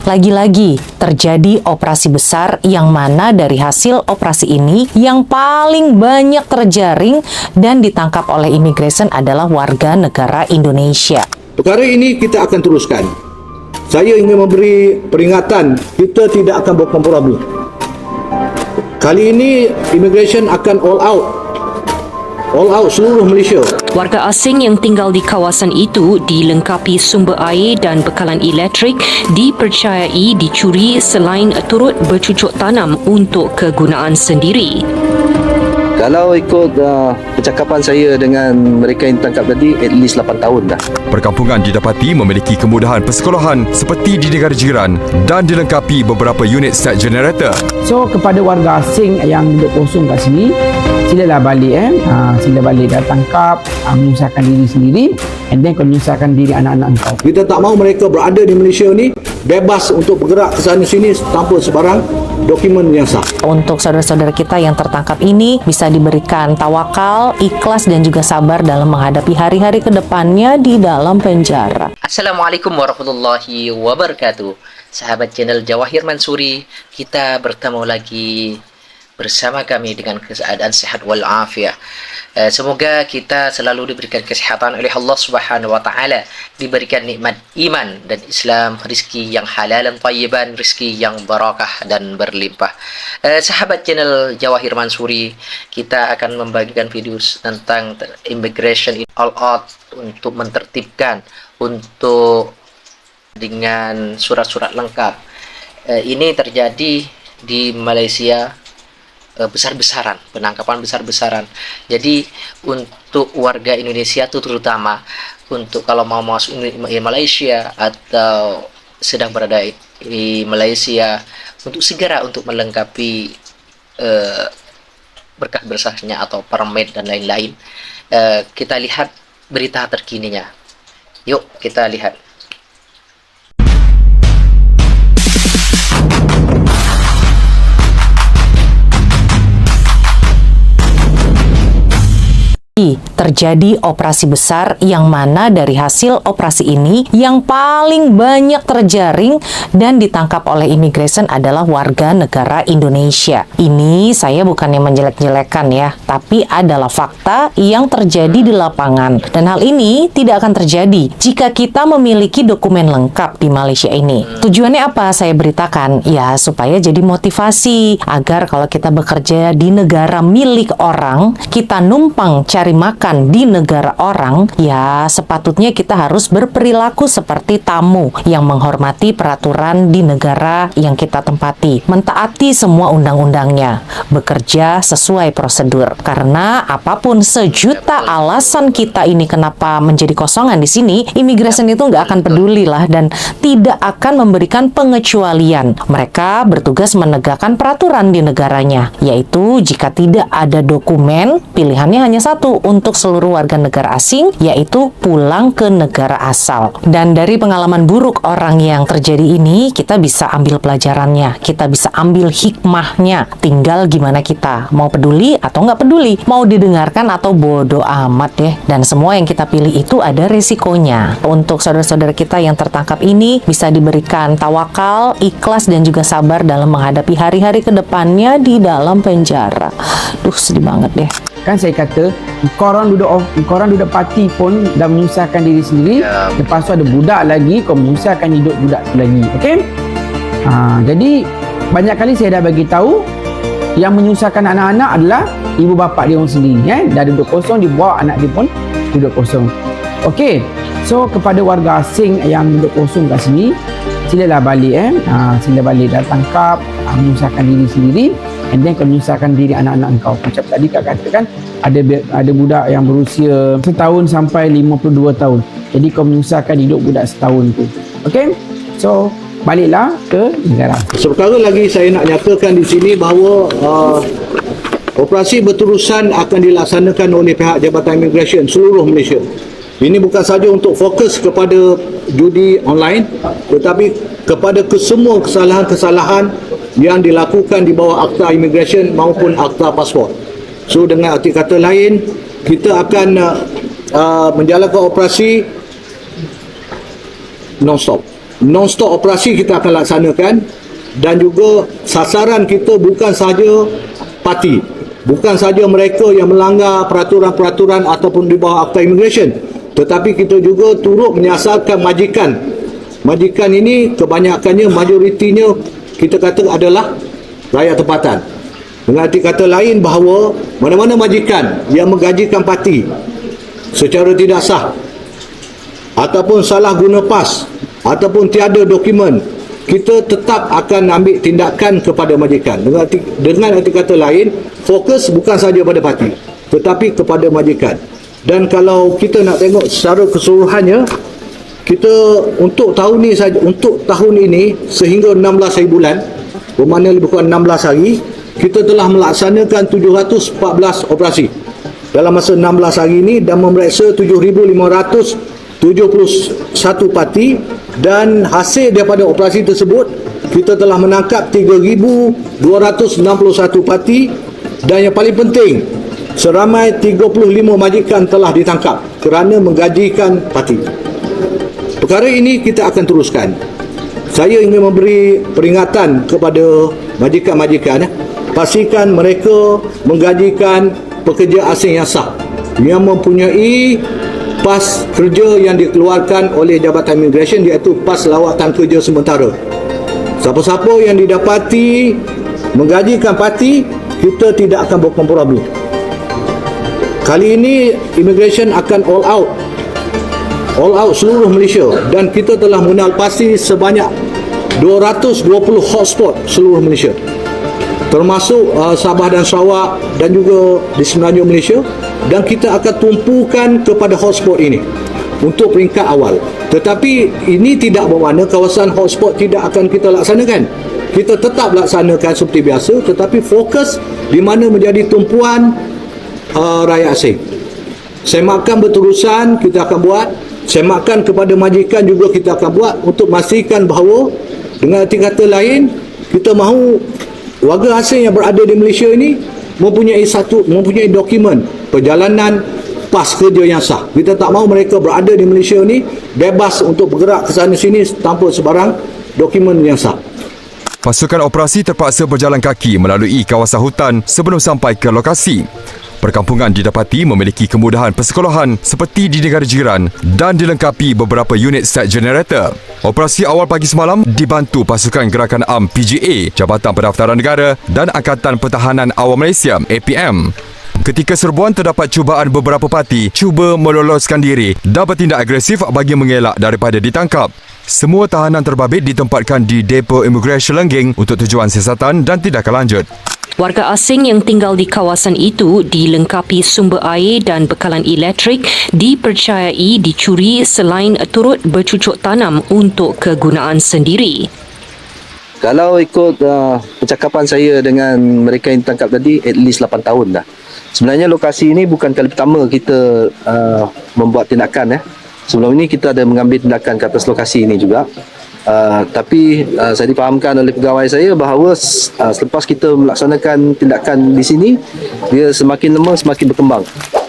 Lagi-lagi terjadi operasi besar yang mana dari hasil operasi ini yang paling banyak terjaring dan ditangkap oleh imigresen adalah warga negara Indonesia. Perkara ini kita akan teruskan. Saya ingin memberi peringatan, kita tidak akan berkompromi. Kali ini imigresen akan all out seluruh Malaysia. Warga asing yang tinggal di kawasan itu dilengkapi sumber air dan bekalan elektrik dipercayai dicuri selain turut bercucuk tanam untuk kegunaan sendiri. Kalau ikut percakapan saya dengan mereka yang ditangkap tadi, at least 8 tahun dah. Perkampungan didapati memiliki kemudahan persekolahan seperti di negara jiran dan dilengkapi beberapa unit set generator. So kepada warga asing yang duduk kosong kat sini, silalah balik sila balik dah tangkap, menyusahkan diri sendiri and then kau menyusahkan diri anak-anak kau. Kita tak mahu mereka berada di Malaysia ni bebas untuk bergerak ke sana sini tanpa sebarang dokumen yang sah. Untuk saudara-saudara kita yang tertangkap ini bisa diberikan tawakal, ikhlas dan juga sabar dalam menghadapi hari-hari ke depannya di dalam penjara. Assalamualaikum warahmatullahi wabarakatuh. Sahabat channel Jawahir Mansuri, kita bertemu lagi bersama kami dengan keadaan sehat walafiat. Semoga kita selalu diberikan kesehatan oleh Allah Subhanahu wa taala, diberikan nikmat iman dan Islam, rezeki yang halal dan thayyiban, rezeki yang barakah dan berlimpah. Sahabat channel Jawahir Mansuri, kita akan membagikan video tentang immigration all out untuk mentertibkan untuk dengan surat-surat lengkap. Ini terjadi di Malaysia, besar-besaran, penangkapan besar-besaran. Jadi untuk warga Indonesia itu terutama untuk kalau mau masuk di Malaysia atau sedang berada di Malaysia, untuk segera untuk melengkapi berkas berkasnya atau permit dan lain-lain. Kita lihat berita terkininya. Yuk kita lihat. Terjadi operasi besar yang mana dari hasil operasi ini yang paling banyak terjaring dan ditangkap oleh imigresen adalah warga negara Indonesia. Ini saya bukannya menjelek-jelekan ya, tapi adalah fakta yang terjadi di lapangan. Dan hal ini tidak akan terjadi jika kita memiliki dokumen lengkap di Malaysia ini. Tujuannya apa saya beritakan? Ya, supaya jadi motivasi agar kalau kita bekerja di negara milik orang, kita numpang cari makan di negara orang, ya sepatutnya kita harus berperilaku seperti tamu yang menghormati peraturan di negara yang kita tempati, mentaati semua undang-undangnya, bekerja sesuai prosedur. Karena apapun sejuta alasan kita ini kenapa menjadi kosongan di sini, imigresen itu nggak akan peduli lah dan tidak akan memberikan pengecualian. Mereka bertugas menegakkan peraturan di negaranya, yaitu jika tidak ada dokumen, pilihannya hanya satu untuk seluruh warga negara asing, yaitu pulang ke negara asal. Dan dari pengalaman buruk orang yang terjadi ini, kita bisa ambil pelajarannya, kita bisa ambil hikmahnya. Tinggal gimana kita, mau peduli atau nggak peduli, mau didengarkan atau bodoh amat deh. Dan semua yang kita pilih itu ada resikonya. Untuk saudara-saudara kita yang tertangkap ini, bisa diberikan tawakal, ikhlas dan juga sabar dalam menghadapi hari-hari ke depannya di dalam penjara. Duh, sedih banget deh. Kan saya kata, korang duduk parti pun dah menyusahkan diri sendiri. Lepas tu ada budak lagi, kau menyusahkan hidup budak tu lagi. Okey? Jadi banyak kali saya dah bagi tahu yang menyusahkan anak-anak adalah ibu bapa dia orang sendiri. Dah duduk kosong, dia bawa anak dia pun duduk kosong. Okey. So kepada warga asing yang duduk kosong kat sini, silalah balik sila balik dah tangkap, menyusahkan diri sendiri and then kau menyusahkan diri anak-anak kau. Macam tadi Kak katakan, ada budak yang berusia setahun sampai 52 tahun. Jadi kau menyusahkan hidup budak setahun tu. Okey? So baliklah ke negara. Seperkara lagi saya nak nyatakan di sini bahawa operasi berterusan akan dilaksanakan oleh pihak Jabatan Imigresen seluruh Malaysia. Ini bukan saja untuk fokus kepada judi online, tetapi kepada kesemua kesalahan-kesalahan yang dilakukan di bawah Akta Imigresen maupun Akta Pasport. So dengan arti kata lain, kita akan menjalankan operasi non-stop. non-stop operasi kita akan laksanakan, dan juga sasaran kita bukan sahaja parti, bukan sahaja mereka yang melanggar peraturan-peraturan ataupun di bawah Akta Immigration, tetapi kita juga turut menyasarkan majikan. Majikan ini kebanyakannya, majoritinya kita kata adalah rakyat tempatan. Dengan arti kata lain bahawa mana-mana majikan yang menggajikan parti secara tidak sah ataupun salah guna pas ataupun tiada dokumen, kita tetap akan ambil tindakan kepada majikan. Dengan arti kata lain, fokus bukan saja pada parti tetapi kepada majikan. Dan kalau kita nak tengok secara keseluruhannya, kita untuk tahun ini sehingga 16 hari bulan, bermakna lebih kurang 16 hari, kita telah melaksanakan 714 operasi dalam masa 16 hari ini dan memeriksa 7,571 parti, dan hasil daripada operasi tersebut kita telah menangkap 3,261 parti, dan yang paling penting seramai 35 majikan telah ditangkap kerana menggajikan parti. Perkara ini kita akan teruskan. Saya ingin memberi peringatan kepada majikan-majikan, pastikan mereka menggajikan pekerja asing yang sah, yang mempunyai pas kerja yang dikeluarkan oleh Jabatan Immigration, iaitu pas lawatan kerja sementara. Siapa-siapa yang didapati menggajikan parti, kita tidak akan berkompromi. Kali ini Immigration akan all out seluruh Malaysia, dan kita telah mengenal pasti sebanyak 220 hotspot seluruh Malaysia, termasuk Sabah dan Sarawak dan juga di semenanjung Malaysia, dan kita akan tumpukan kepada hotspot ini untuk peringkat awal. Tetapi ini tidak bermakna kawasan hotspot tidak akan kita laksanakan. Kita tetap laksanakan seperti biasa, tetapi fokus di mana menjadi tumpuan rakyat asing. Semakan berterusan kita akan buat, semakan kepada majikan juga kita akan buat, untuk memastikan bahawa dengan arti kata lain, kita mahu warga asing yang berada di Malaysia ini mempunyai dokumen perjalanan pas kerja yang sah. Kita tak mahu mereka berada di Malaysia ini bebas untuk bergerak ke sana sini tanpa sebarang dokumen yang sah. Pasukan operasi terpaksa berjalan kaki melalui kawasan hutan sebelum sampai ke lokasi. Perkampungan didapati memiliki kemudahan persekolahan seperti di negara jiran dan dilengkapi beberapa unit set generator. Operasi awal pagi semalam dibantu pasukan Gerakan Am PGA, Jabatan Pendaftaran Negara dan Angkatan Pertahanan Awam Malaysia APM. Ketika serbuan, terdapat cubaan beberapa parti cuba meloloskan diri dan bertindak agresif bagi mengelak daripada ditangkap. Semua tahanan terbabit ditempatkan di Depo Immigration Lengging untuk tujuan siasatan dan tindakan lanjut. Warga asing yang tinggal di kawasan itu dilengkapi sumber air dan bekalan elektrik dipercayai dicuri selain turut bercucuk tanam untuk kegunaan sendiri. Kalau ikut percakapan saya dengan mereka yang ditangkap tadi, at least 8 tahun dah. Sebenarnya lokasi ini bukan kali pertama kita membuat tindakan. Sebelum ini kita ada mengambil tindakan ke atas lokasi ini juga. Tapi saya difahamkan oleh pegawai saya bahawa selepas kita melaksanakan tindakan di sini, dia semakin lama semakin berkembang.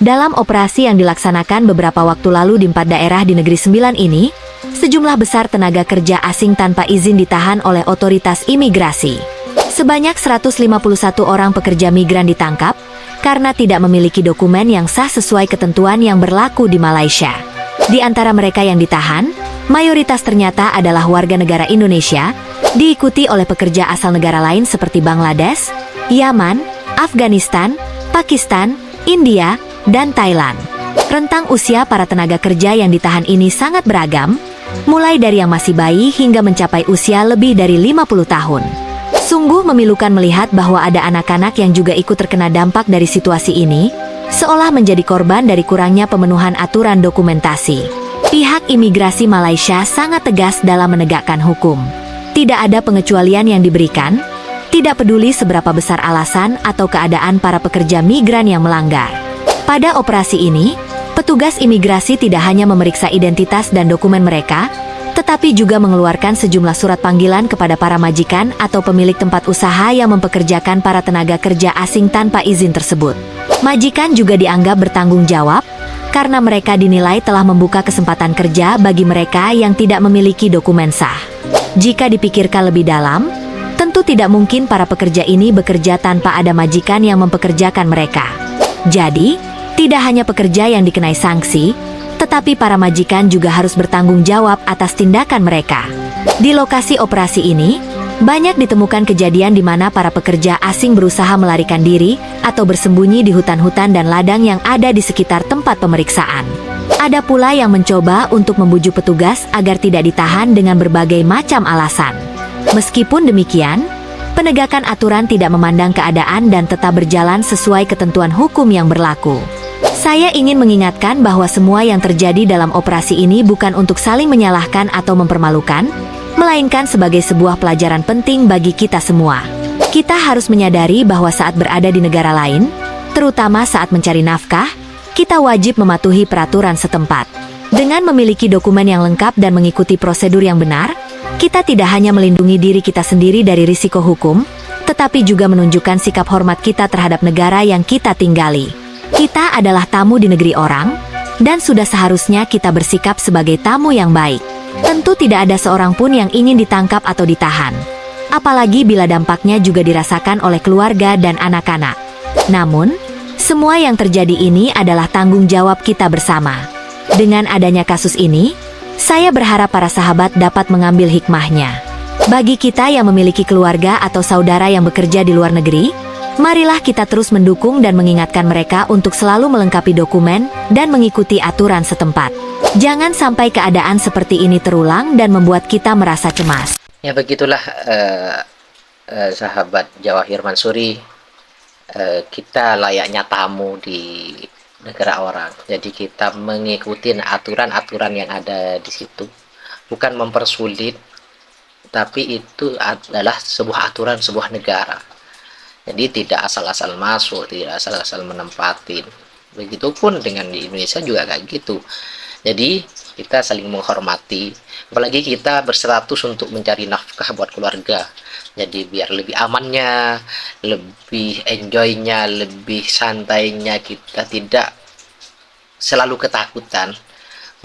Dalam operasi yang dilaksanakan beberapa waktu lalu di 4 daerah di Negeri Sembilan ini, sejumlah besar tenaga kerja asing tanpa izin ditahan oleh otoritas imigrasi. Sebanyak 151 orang pekerja migran ditangkap karena tidak memiliki dokumen yang sah sesuai ketentuan yang berlaku di Malaysia. Di antara mereka yang ditahan, mayoritas ternyata adalah warga negara Indonesia, diikuti oleh pekerja asal negara lain seperti Bangladesh, Yaman, Afghanistan, Pakistan, India, dan Thailand. Rentang usia para tenaga kerja yang ditahan ini sangat beragam, mulai dari yang masih bayi hingga mencapai usia lebih dari 50 tahun. Sungguh memilukan melihat bahwa ada anak-anak yang juga ikut terkena dampak dari situasi ini, seolah menjadi korban dari kurangnya pemenuhan aturan dokumentasi. Pihak imigrasi Malaysia sangat tegas dalam menegakkan hukum. Tidak ada pengecualian yang diberikan, tidak peduli seberapa besar alasan atau keadaan para pekerja migran yang melanggar. Pada operasi ini, petugas imigrasi tidak hanya memeriksa identitas dan dokumen mereka, tetapi juga mengeluarkan sejumlah surat panggilan kepada para majikan atau pemilik tempat usaha yang mempekerjakan para tenaga kerja asing tanpa izin tersebut. Majikan juga dianggap bertanggung jawab karena mereka dinilai telah membuka kesempatan kerja bagi mereka yang tidak memiliki dokumen sah. Jika dipikirkan lebih dalam, tentu tidak mungkin para pekerja ini bekerja tanpa ada majikan yang mempekerjakan mereka. Jadi, tidak hanya pekerja yang dikenai sanksi, tetapi para majikan juga harus bertanggung jawab atas tindakan mereka. Di lokasi operasi ini, banyak ditemukan kejadian di mana para pekerja asing berusaha melarikan diri atau bersembunyi di hutan-hutan dan ladang yang ada di sekitar tempat pemeriksaan. Ada pula yang mencoba untuk membujuk petugas agar tidak ditahan dengan berbagai macam alasan. Meskipun demikian, penegakan aturan tidak memandang keadaan dan tetap berjalan sesuai ketentuan hukum yang berlaku. Saya ingin mengingatkan bahwa semua yang terjadi dalam operasi ini bukan untuk saling menyalahkan atau mempermalukan, melainkan sebagai sebuah pelajaran penting bagi kita semua. Kita harus menyadari bahwa saat berada di negara lain, terutama saat mencari nafkah, kita wajib mematuhi peraturan setempat. Dengan memiliki dokumen yang lengkap dan mengikuti prosedur yang benar, kita tidak hanya melindungi diri kita sendiri dari risiko hukum, tetapi juga menunjukkan sikap hormat kita terhadap negara yang kita tinggali. Kita adalah tamu di negeri orang, dan sudah seharusnya kita bersikap sebagai tamu yang baik. Tentu tidak ada seorang pun yang ingin ditangkap atau ditahan. Apalagi bila dampaknya juga dirasakan oleh keluarga dan anak-anak. Namun, semua yang terjadi ini adalah tanggung jawab kita bersama. Dengan adanya kasus ini, saya berharap para sahabat dapat mengambil hikmahnya. Bagi kita yang memiliki keluarga atau saudara yang bekerja di luar negeri, marilah kita terus mendukung dan mengingatkan mereka untuk selalu melengkapi dokumen dan mengikuti aturan setempat. Jangan sampai keadaan seperti ini terulang dan membuat kita merasa cemas. Ya begitulah sahabat Jawahir Mansuri, kita layaknya tamu di negara orang. Jadi kita mengikuti aturan-aturan yang ada di situ. Bukan mempersulit, tapi itu adalah sebuah aturan sebuah negara. Jadi tidak asal-asal masuk, tidak asal-asal menempatin. Begitupun dengan di Indonesia juga kayak gitu. Jadi kita saling menghormati, apalagi kita berstatus untuk mencari nafkah buat keluarga. Jadi biar lebih amannya, lebih enjoynya, lebih santainya, kita tidak selalu ketakutan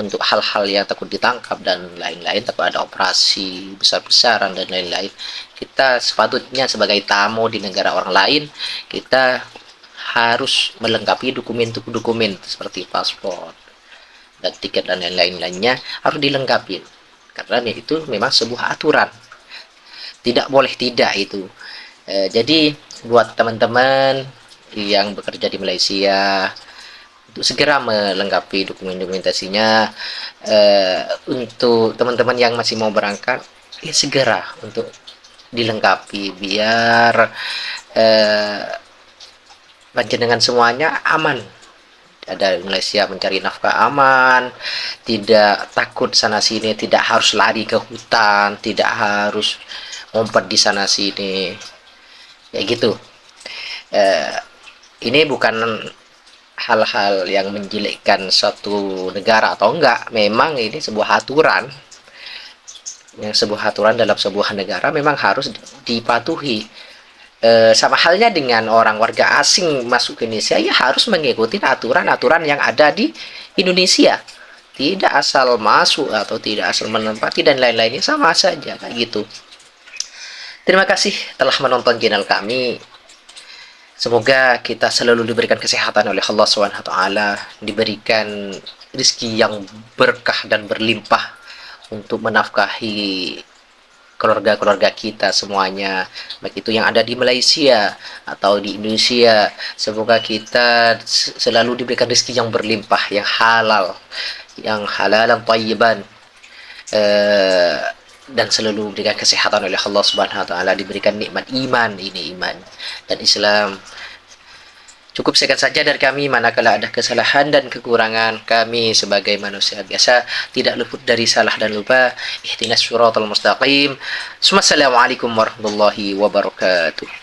untuk hal-hal yang takut ditangkap dan lain-lain, takut ada operasi besar-besaran dan lain-lain. Kita sepatutnya sebagai tamu di negara orang lain, kita harus melengkapi dokumen seperti paspor dan tiket dan lain-lainnya harus dilengkapi, karena itu memang sebuah aturan, tidak boleh tidak itu. Jadi buat teman-teman yang bekerja di Malaysia, untuk segera melengkapi dokumentasinya. Untuk teman-teman yang masih mau berangkat, ya segera untuk dilengkapi biar panjenengan semuanya aman. Ada di Malaysia mencari nafkah aman, tidak takut sana sini, tidak harus lari ke hutan, tidak harus ngumpet di sana sini, ya gitu. Ini bukan hal-hal yang menjelekkan suatu negara atau enggak, memang ini sebuah aturan. Yang sebuah aturan dalam sebuah negara memang harus dipatuhi. Sama halnya dengan orang warga asing masuk ke Indonesia, ya harus mengikuti aturan-aturan yang ada di Indonesia. Tidak asal masuk atau tidak asal menempati dan lain-lainnya, sama saja kayak gitu. Terima kasih telah menonton channel kami. Semoga kita selalu diberikan kesehatan oleh Allah SWT, diberikan rezeki yang berkah dan berlimpah untuk menafkahi keluarga-keluarga kita semuanya, baik itu yang ada di Malaysia atau di Indonesia. Semoga kita selalu diberikan rezeki yang berlimpah, yang halal, yang halalan thayyiban, dan selalu diberikan kesehatan oleh Allah Subhanahu wa taala, diberikan nikmat iman, ini iman dan Islam. Cukup sekian saja dari kami. Manakala ada kesalahan dan kekurangan, kami sebagai manusia biasa tidak luput dari salah dan lupa. Ihdinas siratal mustaqim. Assalamualaikum warahmatullahi wabarakatuh.